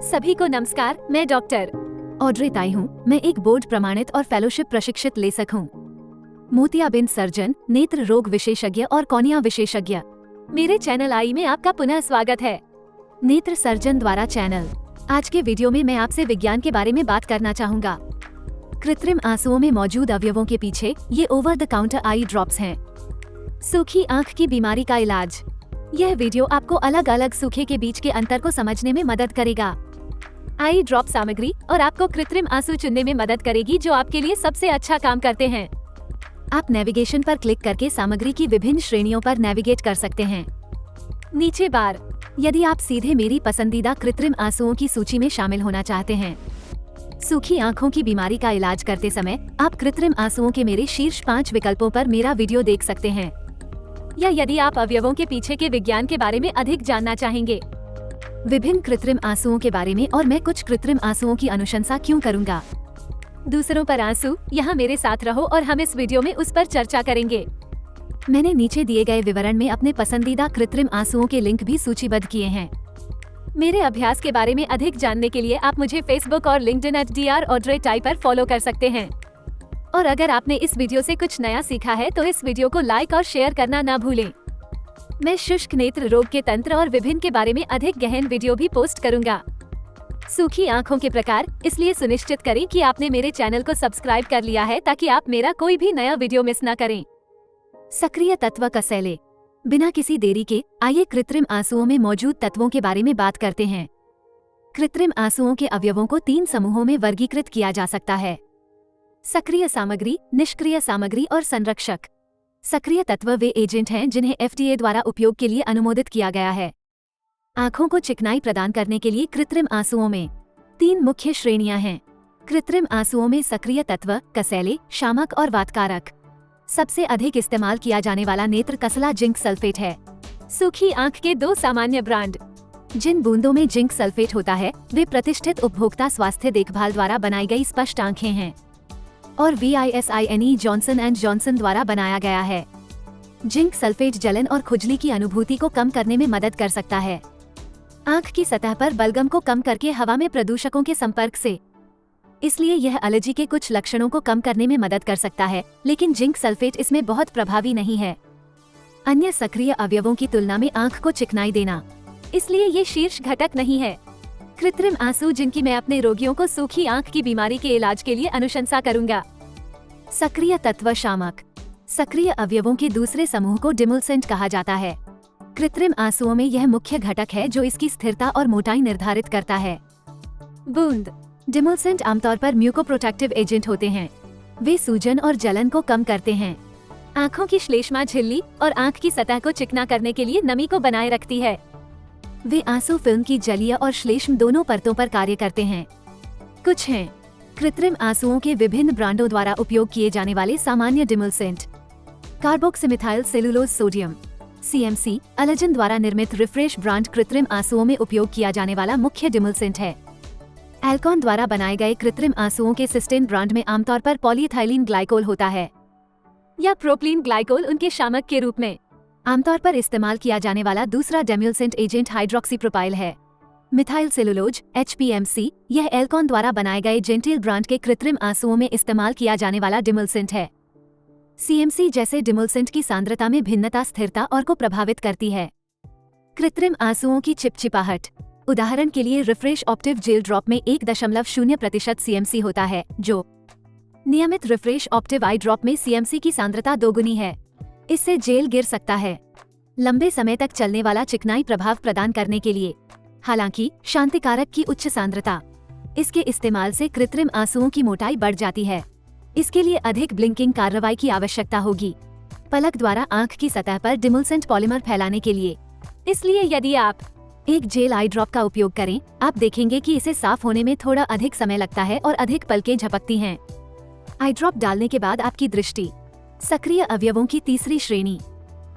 सभी को नमस्कार। मैं डॉक्टर ऑड्रे ताई हूँ। मैं एक बोर्ड प्रमाणित और फेलोशिप प्रशिक्षित लेखक हूँ, मोतियाबिंद सर्जन, नेत्र रोग विशेषज्ञ और कॉर्निया विशेषज्ञ। मेरे चैनल आई में आपका पुनः स्वागत है। नेत्र सर्जन द्वारा चैनल। आज के वीडियो में मैं आपसे विज्ञान के बारे में बात करना चाहूँगा। कृत्रिम आंसुओं में मौजूद अवयवों के पीछे ये over the counter eye drops हैं। सूखी आंख की बीमारी का इलाज। यह वीडियो आपको अलग अलग सूखे के बीच के अंतर को समझने में मदद करेगा। आई ड्रॉप सामग्री और आपको कृत्रिम आंसू चुनने में मदद करेगी जो आपके लिए सबसे अच्छा काम करते हैं। आप नेविगेशन पर क्लिक करके सामग्री की विभिन्न श्रेणियों पर नेविगेट कर सकते हैं। नीचे बार। यदि आप सीधे मेरी पसंदीदा कृत्रिम आंसुओं की सूची में शामिल होना चाहते हैं। सूखी आंखों की बीमारी का इलाज करते समय आप कृत्रिम आंसुओं के मेरे शीर्ष 5 विकल्पों पर मेरा वीडियो देख सकते हैं। या यदि आप अवयवों के पीछे के विज्ञान के बारे में अधिक जानना चाहेंगे, विभिन्न कृत्रिम आंसुओं के बारे में और मैं कुछ कृत्रिम आंसुओं की अनुशंसा क्यों करूंगा। दूसरों पर आंसू। यहाँ मेरे साथ रहो और हम इस वीडियो में उस पर चर्चा करेंगे। मैंने नीचे दिए गए विवरण में अपने पसंदीदा कृत्रिम आंसुओं के लिंक भी सूचीबद्ध किए हैं। मेरे अभ्यास के बारे में अधिक जानने के लिए आप मुझे फेसबुक और लिंक्डइन @drAudrey पर फॉलो कर सकते हैं। और अगर आपने इस वीडियो से कुछ नया सीखा है तो इस वीडियो को लाइक और शेयर करना ना भूलें। मैं शुष्क नेत्र रोग के तंत्र और विभिन्न के बारे में अधिक गहन वीडियो भी पोस्ट करूंगा। सूखी आंखों के प्रकार, इसलिए सुनिश्चित करें कि आपने मेरे चैनल को सब्सक्राइब कर लिया है ताकि आप मेरा कोई भी नया वीडियो मिस न करें। सक्रिय तत्व कसैले। बिना किसी देरी के आइए कृत्रिम आंसुओं में मौजूद तत्वों के बारे में बात करते हैं। कृत्रिम आंसुओं के अवयवों को 3 समूहों में वर्गीकृत किया जा सकता है: सक्रिय सामग्री, निष्क्रिय सामग्री और संरक्षक। सक्रिय तत्व वे एजेंट हैं जिन्हें FDA द्वारा उपयोग के लिए अनुमोदित किया गया है। आंखों को चिकनाई प्रदान करने के लिए कृत्रिम आंसुओं में 3 मुख्य श्रेणियां हैं। कृत्रिम आंसुओं में सक्रिय तत्व, कसैले, शामक और वातकारक। सबसे अधिक इस्तेमाल किया जाने वाला नेत्र कसला जिंक सल्फेट है। सूखी आंख के 2 सामान्य ब्रांड। जिन बूंदों में जिंक सल्फेट होता है वे प्रतिष्ठित उपभोक्ता स्वास्थ्य देखभाल द्वारा बनाई गई स्पष्ट आंखें हैं और VISINE जॉनसन एंड जॉनसन द्वारा बनाया गया है। जिंक सल्फेट जलन और खुजली की अनुभूति को कम करने में मदद कर सकता है। आंख की सतह पर बलगम को कम करके हवा में प्रदूषकों के संपर्क से, इसलिए यह एलर्जी के कुछ लक्षणों को कम करने में मदद कर सकता है, लेकिन जिंक सल्फेट इसमें बहुत प्रभावी नहीं है। अन्य सक्रिय अवयवों की तुलना में आंख को चिकनाई देना, इसलिए ये शीर्ष घटक नहीं है। कृत्रिम आंसू जिनकी मैं अपने रोगियों को सूखी आंख की बीमारी के इलाज के लिए अनुशंसा करूंगा। सक्रिय तत्व शामक। सक्रिय अवयवों के दूसरे समूह को डिमोल्सेंट कहा जाता है। कृत्रिम आंसुओं में यह मुख्य घटक है जो इसकी स्थिरता और मोटाई निर्धारित करता है। बूंद। डिमोल्सेंट आमतौर पर म्यूकोप्रोटेक्टिव एजेंट होते हैं। वे सूजन और जलन को कम करते हैं। आंखों की श्लेष्मा झिल्ली और आंख की सतह को चिकना करने के लिए नमी को बनाए रखती है। वे आंसू फिल्म की जलीय और श्लेष्म दोनों परतों पर कार्य करते हैं। कुछ हैं। कृत्रिम आंसुओं के विभिन्न ब्रांडों द्वारा उपयोग किए जाने वाले सामान्य डिमोल्सेंट: कार्बोक्सिमेथाइल सेलुलोज सोडियम CMC, अलेजन द्वारा निर्मित रिफ्रेश ब्रांड कृत्रिम आंसुओं में उपयोग किया जाने वाला मुख्य डिमोल्सेंट है। एल्कॉन द्वारा बनाए गए कृत्रिम आंसुओं के सिस्टेन ब्रांड में आमतौर पर पॉलीइथाइलिन ग्लाइकोल होता है या प्रोपिलीन ग्लाइकोल उनके शामक के रूप में। आमतौर पर इस्तेमाल किया जाने वाला दूसरा डिमोल्सेंट एजेंट हाइड्रोक्सीप्रोपाइल है। मिथाइल सेलुलोज HPMC, यह एल्कॉन द्वारा बनाए गए जेंटिल ब्रांड के कृत्रिम आंसुओं में इस्तेमाल किया जाने वाला डिमोल्सेंट है। CMC जैसे डिमोल्सेंट की सांद्रता में भिन्नता स्थिरता और को प्रभावित करती है। कृत्रिम आंसुओं की चिपचिपाहट। उदाहरण के लिए रिफ्रेश ऑप्टिव जेल ड्रॉप में 1.0% CMC होता है, जो नियमित रिफ्रेश ऑप्टिव आई ड्रॉप में CMC की सांद्रता 2 गुनी है। इससे जेल गिर सकता है। लंबे समय तक चलने वाला चिकनाई प्रभाव प्रदान करने के लिए, हालांकि शांतिकारक की उच्च सांद्रता। इसके इस्तेमाल से कृत्रिम आंसुओं की मोटाई बढ़ जाती है। इसके लिए अधिक ब्लिंकिंग कार्रवाई की आवश्यकता होगी पलक द्वारा आंख की सतह पर डिमोल्सेंट पॉलीमर फैलाने के लिए। इसलिए यदि आप एक जेल आई ड्रॉप का उपयोग करें, आप देखेंगे कि इसे साफ होने में थोड़ा अधिक समय लगता है और अधिक पलकें झपकती हैं। आई ड्रॉप डालने के बाद आपकी दृष्टि। सक्रिय अवयवों की तीसरी श्रेणी।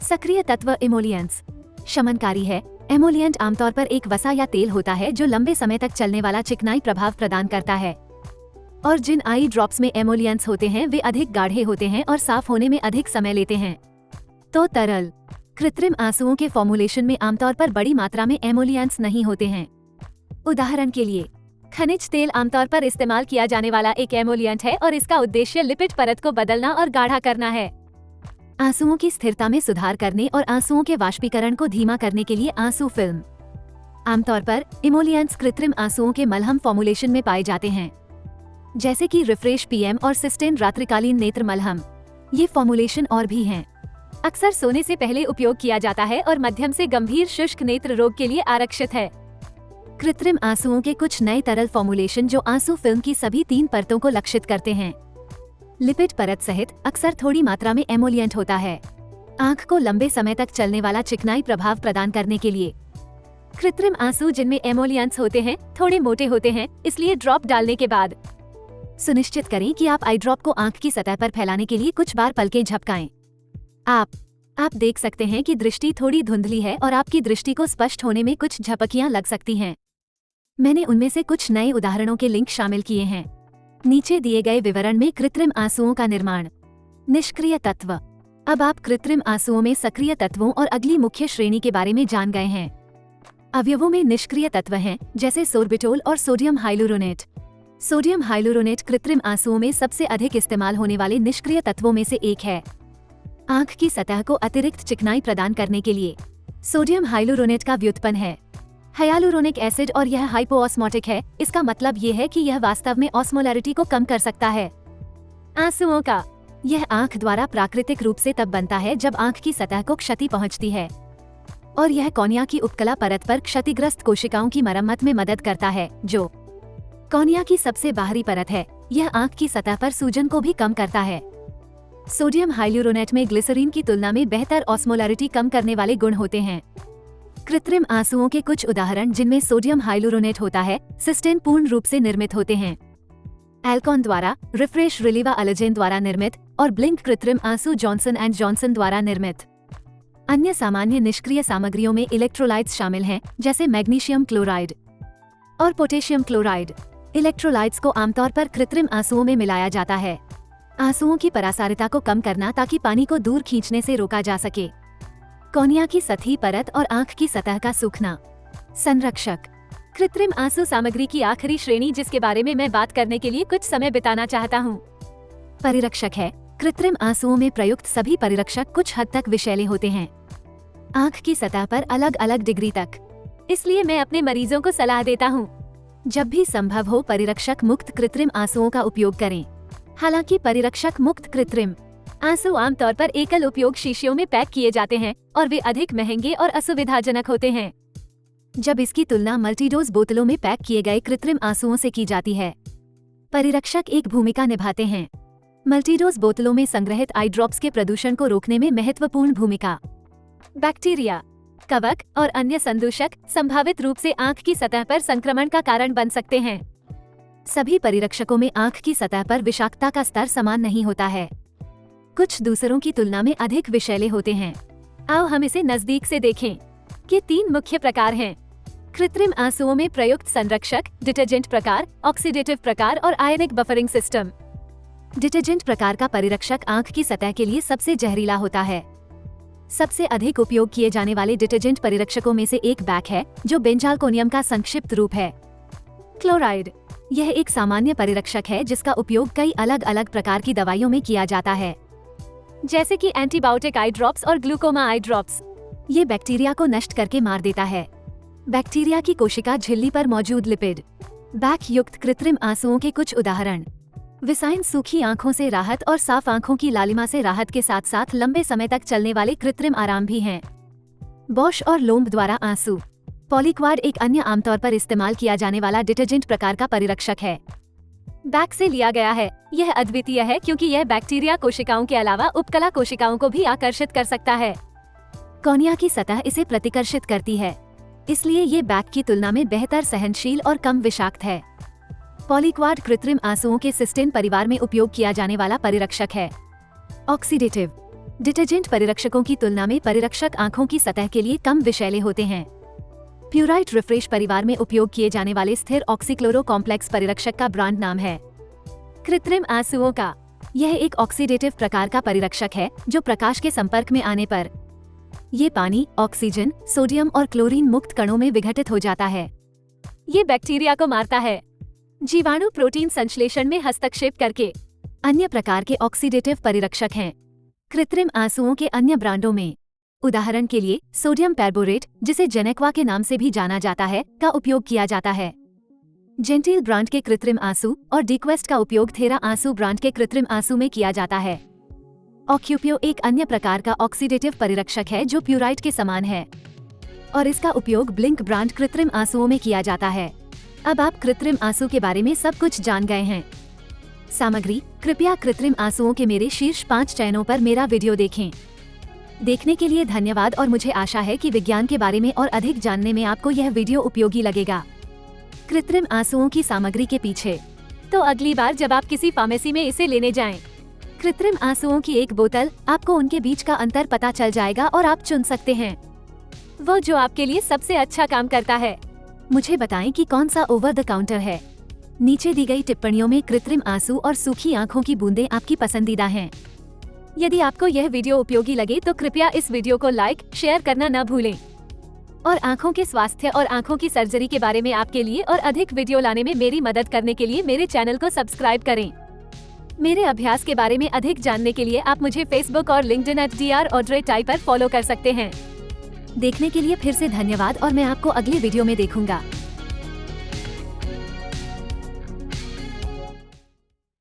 सक्रिय तत्व इमोलियंस शमनकारी है। एमोलियंट आमतौर पर एक वसा या तेल होता है जो लंबे समय तक चलने वाला चिकनाई प्रभाव प्रदान करता है। और जिन आई ड्रॉप्स में एमोलियंस होते हैं वे अधिक गाढ़े होते हैं और साफ होने में अधिक समय लेते हैं। तो तरल। कृत्रिम आंसुओं के फॉर्मुलेशन में आमतौर पर बड़ी मात्रा में एमोलियंस नहीं होते हैं। उदाहरण के लिए, खनिज तेल आमतौर पर इस्तेमाल किया जाने वाला एक एमोलिएंट है और इसका उद्देश्य लिपिड परत को बदलना और गाढ़ा करना है। आंसुओं की स्थिरता में सुधार करने और आंसुओं के वाष्पीकरण को धीमा करने के लिए आंसू फिल्म। आमतौर पर इमोलिएंट्स कृत्रिम आंसुओं के मलहम फॉर्मुलेशन में पाए जाते हैं, जैसे कि रिफ्रेश पीएम और सिस्टेन रात्रिकालीन नेत्र मलहम। ये फॉर्मुलेशन और भी हैं। अक्सर सोने से पहले उपयोग किया जाता है और मध्यम से गंभीर शुष्क नेत्र रोग के लिए आरक्षित है। कृत्रिम आंसुओं के कुछ नए तरल फॉर्मुलेशन जो आंसू फिल्म की सभी 3 परतों को लक्षित करते हैं। लिपिड परत सहित अक्सर थोड़ी मात्रा में एमोलिएंट होता है, आंख को लंबे समय तक चलने वाला चिकनाई प्रभाव प्रदान करने के लिए। कृत्रिम आंसू जिनमें एमोलिएंट्स होते हैं थोड़े मोटे होते हैं, इसलिए ड्रॉप डालने के बाद सुनिश्चित करें कि आप आई ड्रॉप को आंख की सतह पर फैलाने के लिए कुछ बार पलकें झपकाएं। आप देख सकते हैं कि दृष्टि थोड़ी धुंधली है और आपकी दृष्टि को स्पष्ट होने में कुछ झपकियां लग सकती हैं। मैंने उनमें से कुछ नए उदाहरणों के लिंक शामिल किए हैं। नीचे दिए गए विवरण में कृत्रिम आंसुओं का निर्माण। निष्क्रिय तत्व। अब आप कृत्रिम आंसुओं में सक्रिय तत्वों और अगली मुख्य श्रेणी के बारे में जान गए हैं। अवयवों में निष्क्रिय तत्व हैं, जैसे सोर्बिटोल और सोडियम हाइलुरोनेट। सोडियम हाइलुरोनेट कृत्रिम आंसुओं में सबसे अधिक इस्तेमाल होने वाले निष्क्रिय तत्वों में से एक है। आंख की सतह को अतिरिक्त चिकनाई प्रदान करने के लिए सोडियम हाइलुरोनेट का व्युत्पन्न है हाइलुरोनिक एसिड और यह हाइपोऑस्मोटिक है। इसका मतलब ये है कि यह वास्तव में ऑस्मोलैरिटी को कम कर सकता है। आंसुओं का यह आंख द्वारा प्राकृतिक रूप से तब बनता है जब आंख की सतह को क्षति पहुंचती है और यह कॉर्निया की उपकला परत पर क्षतिग्रस्त कोशिकाओं की मरम्मत में मदद करता है, जो कॉर्निया की सबसे बाहरी परत है। यह आंख की सतह पर सूजन को भी कम करता है। सोडियम हाइलुरोनेट में ग्लिसरीन की तुलना में बेहतर ऑस्मोलैरिटी कम करने वाले गुण होते हैं। कृत्रिम आंसुओं के कुछ उदाहरण जिनमें सोडियम हाइलुरोनेट होता है, सिस्टेन पूर्ण रूप से निर्मित होते हैं, एल्कॉन द्वारा, रिफ्रेश रिलीवा अलोजेन द्वारा निर्मित और ब्लिंक कृत्रिम आंसू जॉनसन एंड जॉनसन द्वारा निर्मित। अन्य सामान्य निष्क्रिय सामग्रियों में इलेक्ट्रोलाइट्स शामिल हैं, जैसे मैग्नीशियम क्लोराइड और पोटेशियम क्लोराइड। इलेक्ट्रोलाइट्स को आमतौर पर कृत्रिम आंसुओं में मिलाया जाता है, आंसुओं की परासारिता को कम करना ताकि पानी को दूर खींचने से रोका जा सके। कॉर्निया की सतही परत और आंख की सतह का सूखना। संरक्षक। कृत्रिम आंसू सामग्री की आखिरी श्रेणी जिसके बारे में मैं बात करने के लिए कुछ समय बिताना चाहता हूँ, परिरक्षक है। कृत्रिम आंसुओं में प्रयुक्त सभी परिरक्षक कुछ हद तक विषैले होते हैं, आंख की सतह पर अलग अलग डिग्री तक। इसलिए मैं अपने मरीजों को सलाह देता हूँ, जब भी संभव हो परिरक्षक मुक्त कृत्रिम आंसुओं का उपयोग करें। हालांकि परिरक्षक मुक्त कृत्रिम आंसू आमतौर पर एकल उपयोग शीशियों में पैक किए जाते हैं और वे अधिक महंगे और असुविधाजनक होते हैं जब इसकी तुलना मल्टीडोज बोतलों में पैक किए गए कृत्रिम आंसुओं से की जाती है। परिरक्षक एक भूमिका निभाते हैं। मल्टीडोज बोतलों में संग्रहित आई ड्रॉप्स के प्रदूषण को रोकने में महत्वपूर्ण भूमिका। बैक्टीरिया, कवक और अन्य संदूषक संभावित रूप से आंख की सतह पर संक्रमण का कारण बन सकते हैं। सभी परिरक्षकों में आंख की सतह पर विषाक्तता का स्तर समान नहीं होता है, कुछ दूसरों की तुलना में अधिक विषैले होते हैं। आओ हम इसे नजदीक से देखें कि 3 मुख्य प्रकार हैं। कृत्रिम आंसुओं में प्रयुक्त संरक्षक, डिटर्जेंट प्रकार, ऑक्सीडेटिव प्रकार और आयनिक बफरिंग सिस्टम। डिटर्जेंट प्रकार का परिरक्षक आंख की सतह के लिए सबसे जहरीला होता है। सबसे अधिक उपयोग किए जाने वाले डिटर्जेंट परिरक्षकों में से एक बैक है, जो बेंजालकोनियम का संक्षिप्त रूप है। क्लोराइड, यह एक सामान्य परिरक्षक है जिसका उपयोग कई अलग अलग प्रकार की दवाइयों में किया जाता है, जैसे कि एंटीबायोटिक आई ड्रॉप्स और ग्लूकोमा आई ड्रॉप्स। ये बैक्टीरिया को नष्ट करके मार देता है। बैक्टीरिया की कोशिका झिल्ली पर मौजूद लिपिड बैक युक्त कृत्रिम आंसुओं के कुछ उदाहरण। विसाइन सूखी आंखों से राहत और साफ आंखों की लालिमा से राहत के साथ साथ लंबे समय तक चलने वाले कृत्रिम आराम भी हैं। बॉश और लोम्ब द्वारा आंसू। पॉलीक्वाड एक अन्य आमतौर पर इस्तेमाल किया जाने वाला डिटर्जेंट प्रकार का परिरक्षक है। बैक से लिया गया है। यह अद्वितीय है क्योंकि यह बैक्टीरिया कोशिकाओं के अलावा उपकला कोशिकाओं को भी आकर्षित कर सकता है। कॉर्निया की सतह इसे प्रतिकर्षित करती है, इसलिए ये बैक की तुलना में बेहतर सहनशील और कम विषाक्त है। पॉलीक्वाड कृत्रिम आंसुओं के सिस्टेन परिवार में उपयोग किया जाने वाला परिरक्षक है। ऑक्सीडेटिव, डिटर्जेंट परिरक्षकों की तुलना में परिरक्षक आंखों की सतह के लिए कम विषैले होते हैं। प्यूराइट रिफ्रेश परिवार में उपयोग किए जाने वाले स्थिर ऑक्सीक्लोरो कॉम्प्लेक्स परिरक्षक का ब्रांड नाम है। कृत्रिम आंसुओं का यह एक ऑक्सीडेटिव प्रकार का परिरक्षक है जो प्रकाश के संपर्क में आने पर ये पानी, ऑक्सीजन, सोडियम और क्लोरीन मुक्त कणों में विघटित हो जाता है। ये बैक्टीरिया को मारता है। जीवाणु प्रोटीन संश्लेषण में हस्तक्षेप करके। अन्य प्रकार के ऑक्सीडेटिव परिरक्षक हैं कृत्रिम आंसुओं के अन्य ब्रांडों में। उदाहरण के लिए सोडियम पेर्बोरेट, जिसे जेनेक्वा के नाम से भी जाना जाता है, का उपयोग किया जाता है। जेंटिल ब्रांड के कृत्रिम आंसू और डिक्वेस्ट का उपयोग थेरा आंसू ब्रांड के कृत्रिम आंसू में किया जाता है। ऑक्यूप्यो एक अन्य प्रकार का ऑक्सीडेटिव परिरक्षक है जो प्यूराइट के समान है और इसका उपयोग ब्लिंक ब्रांड कृत्रिम आंसुओं में किया जाता है। अब आप कृत्रिम आंसू के बारे में सब कुछ जान गए हैं। सामग्री: कृपया कृत्रिम आंसुओं के मेरे शीर्ष 5 चयनों पर मेरा वीडियो देखें। देखने के लिए धन्यवाद और मुझे आशा है कि विज्ञान के बारे में और अधिक जानने में आपको यह वीडियो उपयोगी लगेगा। कृत्रिम आंसुओं की सामग्री के पीछे। तो अगली बार जब आप किसी फार्मेसी में इसे लेने जाएं, कृत्रिम आंसुओं की एक बोतल, आपको उनके बीच का अंतर पता चल जाएगा और आप चुन सकते हैं वो जो आपके लिए सबसे अच्छा काम करता है। मुझे बताएं कि कौन सा ओवर द काउंटर है। नीचे दी गई टिप्पणियों में कृत्रिम आंसू और सूखी आंखों की बूंदें आपकी पसंदीदा हैं। यदि आपको यह वीडियो उपयोगी लगे तो कृपया इस वीडियो को लाइक, शेयर करना न भूलें और आंखों के स्वास्थ्य और आंखों की सर्जरी के बारे में आपके लिए और अधिक वीडियो लाने में मेरी मदद करने के लिए मेरे चैनल को सब्सक्राइब करें। मेरे अभ्यास के बारे में अधिक जानने के लिए आप मुझे फेसबुक और लिंक्डइन @Dr. Audrey Tai पर फॉलो कर सकते हैं। देखने के लिए फिर से धन्यवाद और मैं आपको अगली वीडियो में देखूंगा।